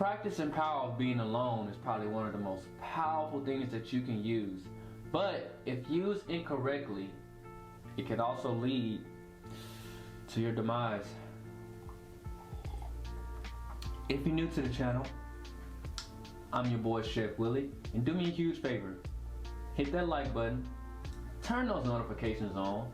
practice and power of being alone is probably one of the most powerful things that you can use. But if used incorrectly, it can also lead to your demise. If you're new to the channel, I'm your boy Shef Willy, and do me a huge favor. Hit that like button, turn those notifications on,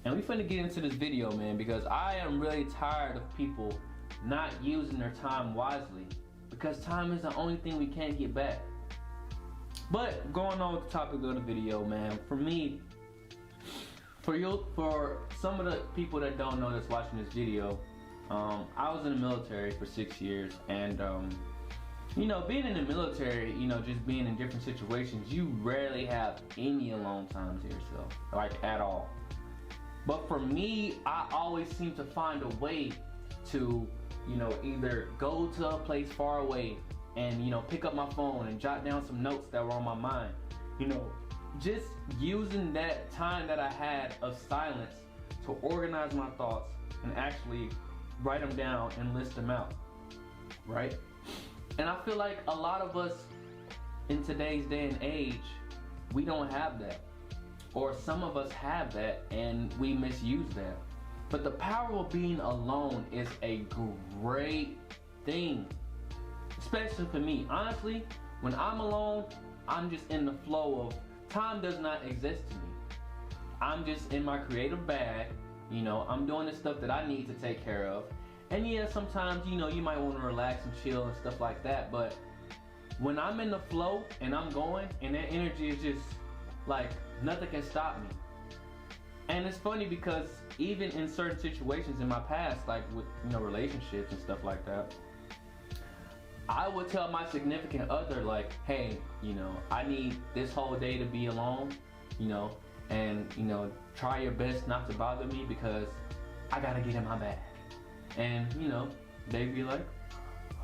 and we finna get into this video, man, because I am really tired of people not using their time wisely, because time is the only thing we can't get back. But going on with the topic of the video, man, for me, for some of the people that don't know that's watching this video, I was in the military for 6 years, and you know, being in the military, you know, just being in different situations, you rarely have any alone time to yourself, like at all. But for me, I always seem to find a way to, you know, either go to a place far away and, you know, pick up my phone and jot down some notes that were on my mind. You know, just using that time that I had of silence to organize my thoughts and actually write them down and list them out, right? And I feel like a lot of us in today's day and age, we don't have that. Or some of us have that and we misuse that. But the power of being alone is a great thing. Especially for me. Honestly, when I'm alone, I'm just in the flow of time does not exist to me. I'm just in my creative bag. You know, I'm doing the stuff that I need to take care of. And yeah, sometimes, you know, you might want to relax and chill and stuff like that. But when I'm in the flow and I'm going and that energy is just like nothing can stop me. And it's funny because even in certain situations in my past, like with, you know, relationships and stuff like that, I would tell my significant other, like, hey, you know, I need this whole day to be alone, you know, and, you know, try your best not to bother me because I gotta get in my bag. And, you know, they'd be like,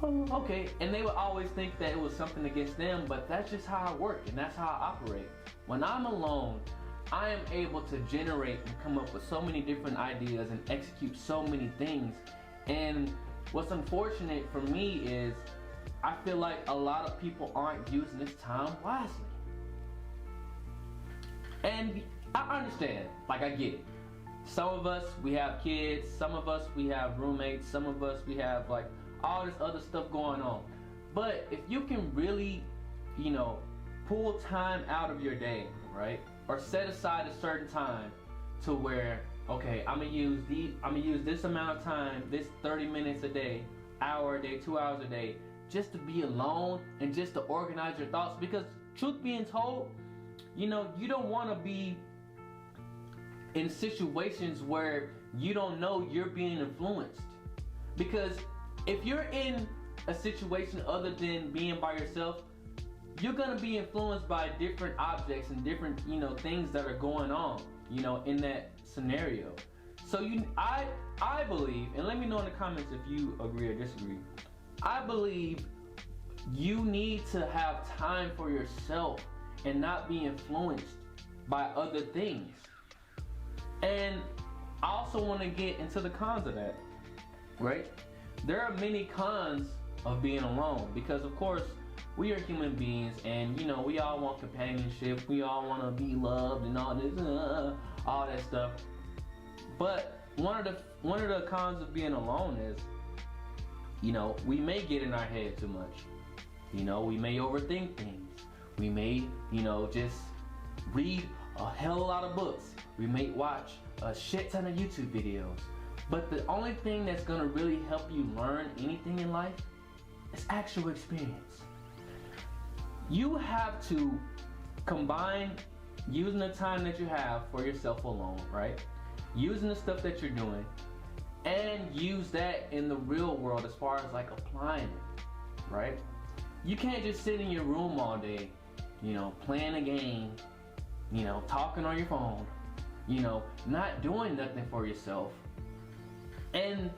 oh, okay. And they would always think that it was something against them, but that's just how I work and that's how I operate. When I'm alone, I am able to generate and come up with so many different ideas and execute so many things. And what's unfortunate for me is I feel like a lot of people aren't using this time wisely. And I understand, like I get it. Some of us, we have kids, some of us, we have roommates, some of us, we have like all this other stuff going on. But if you can really, you know, pull time out of your day, right? Or set aside a certain time to where, okay, I'm gonna use this amount of time, this 30 minutes a day, hour a day, 2 hours a day, just to be alone and just to organize your thoughts. Because truth being told, you know, you don't wanna be in situations where you don't know you're being influenced. Because if you're in a situation other than being by yourself, you're gonna be influenced by different objects and different, you know, things that are going on, you know, in that scenario. So I believe, and let me know in the comments if you agree or disagree, I believe you need to have time for yourself and not be influenced by other things. And I also want to get into the cons of that, right? There are many cons of being alone because, of course, we are human beings, and you know, we all want companionship, we all want to be loved and all this, all that stuff. But one of the cons of being alone is, you know, we may get in our head too much. You know, we may overthink things. We may, you know, just read a hell of a lot of books. We may watch a shit ton of YouTube videos. But the only thing that's gonna really help you learn anything in life is actual experience. You have to combine using the time that you have for yourself alone, right? Using the stuff that you're doing, and use that in the real world as far as like applying it, right? You can't just sit in your room all day, you know, playing a game, you know, talking on your phone, you know, not doing nothing for yourself. And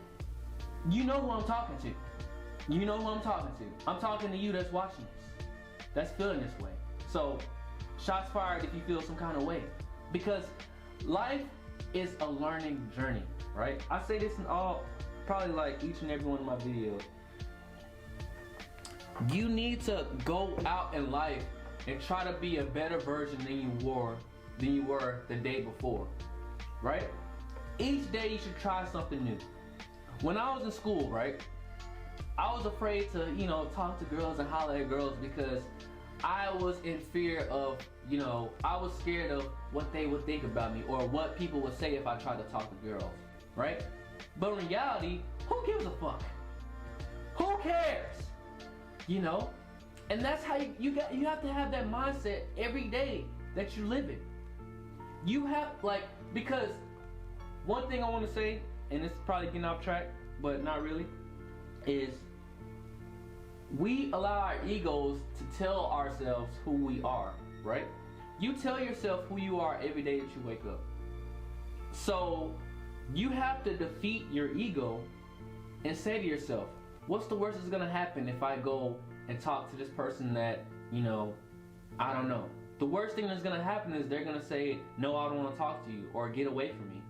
you know who I'm talking to. You know who I'm talking to. I'm talking to you that's watching this, that's feeling this way. So shots fired if you feel some kind of way, because life is a learning journey, right? I say this in all, probably like each and every one of my videos. You need to go out in life and try to be a better version than you were the day before, right? Each day you should try something new. When I was in school, right, I was afraid to, talk to girls and holler at girls because I was in fear of, I was scared of what they would think about me or what people would say if I tried to talk to girls, right? But in reality, who gives a fuck? Who cares? And that's how you have to have that mindset every day that you live in. You have, because one thing I want to say, and it's probably getting off track, but not really, is we allow our egos to tell ourselves who we are, right? You tell yourself who you are every day that you wake up. So you have to defeat your ego and say to yourself, what's the worst that's gonna happen if I go and talk to this person that, I don't know. The worst thing that's gonna happen is they're gonna say, no, I don't wanna talk to you, or get away from me,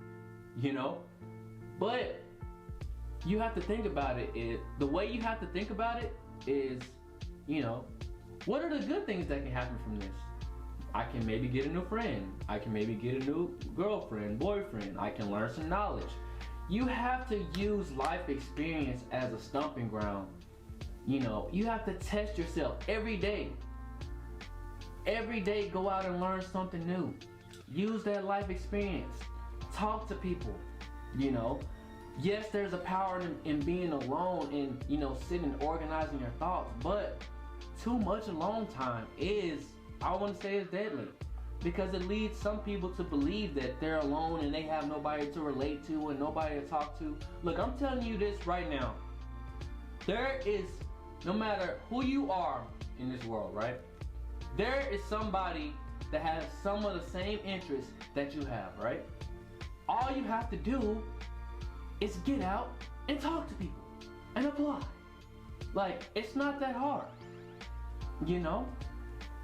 But you have to think about it. The way you have to think about it is, what are the good things that can happen from this? I can maybe get a new friend. I can maybe get a new girlfriend, boyfriend. I can learn some knowledge. You have to use life experience as a stomping ground. You have to test yourself every day. Every day, go out and learn something new. Use that life experience. Talk to people, Yes, there's a power in being alone and, sitting and organizing your thoughts, but too much alone time is deadly. Because it leads some people to believe that they're alone and they have nobody to relate to and nobody to talk to. Look, I'm telling you this right now. There is, no matter who you are in this world, right? There is somebody that has some of the same interests that you have, right? All you have to do is get out and talk to people and apply. It's not that hard,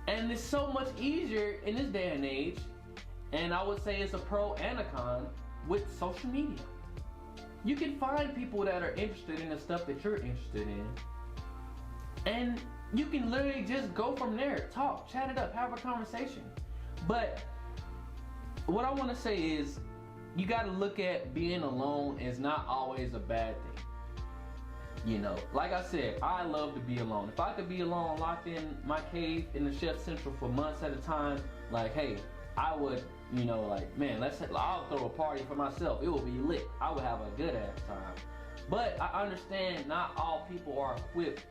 And it's so much easier in this day and age, and I would say it's a pro and a con with social media. You can find people that are interested in the stuff that you're interested in, and you can literally just go from there, talk, chat it up, have a conversation. But what I want to say is, you got to look at being alone as not always a bad thing. Like I said, I love to be alone. If I could be alone, locked in my cave in the Chef Central for months at a time, hey, I would, man, I'll throw a party for myself. It would be lit. I would have a good ass time. But I understand not all people are equipped,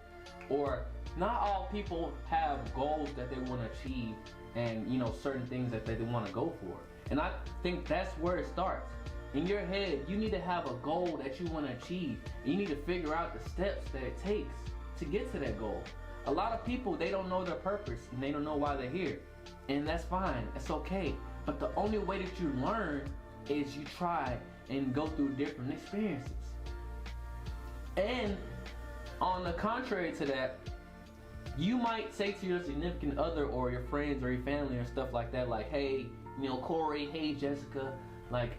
or not all people have goals that they want to achieve and, certain things that they want to go for. And I think that's where it starts. In your head, you need to have a goal that you want to achieve. You need to figure out the steps that it takes to get to that goal. A lot of people, they don't know their purpose and they don't know why they're here. And that's fine, it's okay. But the only way that you learn is you try and go through different experiences. And on the contrary to that, you might say to your significant other or your friends or your family or stuff like that, hey, Corey, hey, Jessica,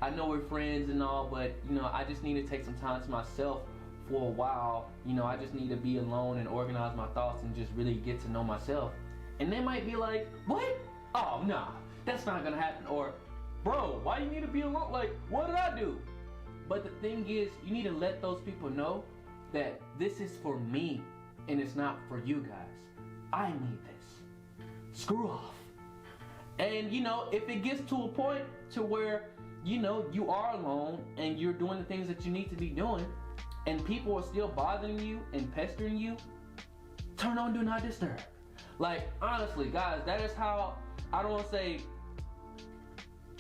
I know we're friends and all, but, I just need to take some time to myself for a while. I just need to be alone and organize my thoughts and just really get to know myself. And they might be like, what? Oh, nah, that's not gonna happen. Or, bro, why you need to be alone? What did I do? But the thing is, you need to let those people know that this is for me and it's not for you guys. I need this. Screw off. And, if it gets to a point to where, you are alone and you're doing the things that you need to be doing and people are still bothering you and pestering you, turn on Do Not Disturb. Honestly, guys, that is how, I don't want to say,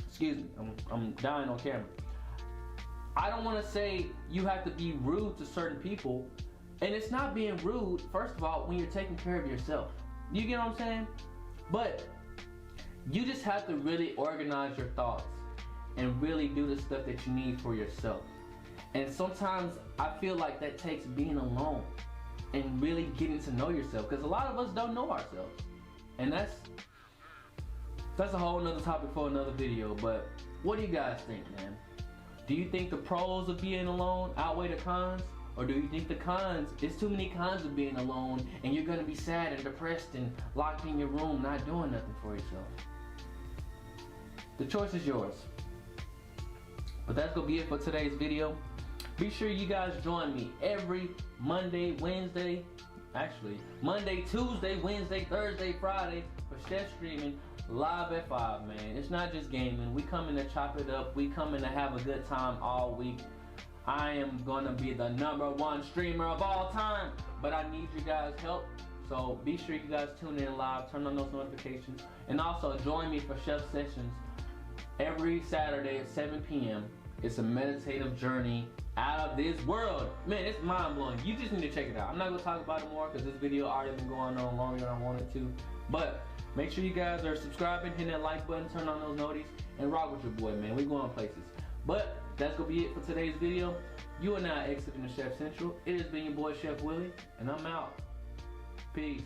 excuse me, I'm dying on camera. I don't want to say you have to be rude to certain people, and it's not being rude, first of all, when you're taking care of yourself. You get what I'm saying? But you just have to really organize your thoughts and really do the stuff that you need for yourself. And sometimes I feel like that takes being alone and really getting to know yourself, because a lot of us don't know ourselves. And that's a whole nother topic for another video. But what do you guys think, man? Do you think the pros of being alone outweigh the cons? Or do you think the cons, it's too many cons of being alone and you're gonna be sad and depressed and locked in your room not doing nothing for yourself? The choice is yours. But that's gonna be it for today's video. Be sure you guys join me every Monday, Tuesday, Wednesday, Thursday, Friday for Shef Streaming live at 5, man. It's not just gaming. We coming to chop it up. We coming to have a good time all week. I am gonna be the #1 streamer of all time, but I need you guys' help. So be sure you guys tune in live, turn on those notifications, and also join me for Shef Sessions every Saturday at 7 p.m. It's a meditative journey out of this world. Man, it's mind-blowing. You just need to check it out. I'm not gonna talk about it more because this video already been going on longer than I wanted to. But make sure you guys are subscribing, hit that like button, turn on those notifications, and rock with your boy, man. We going places. But that's gonna be it for today's video. You are now exiting the Shef Central. It has been your boy Shef Willy, and I'm out. Peace.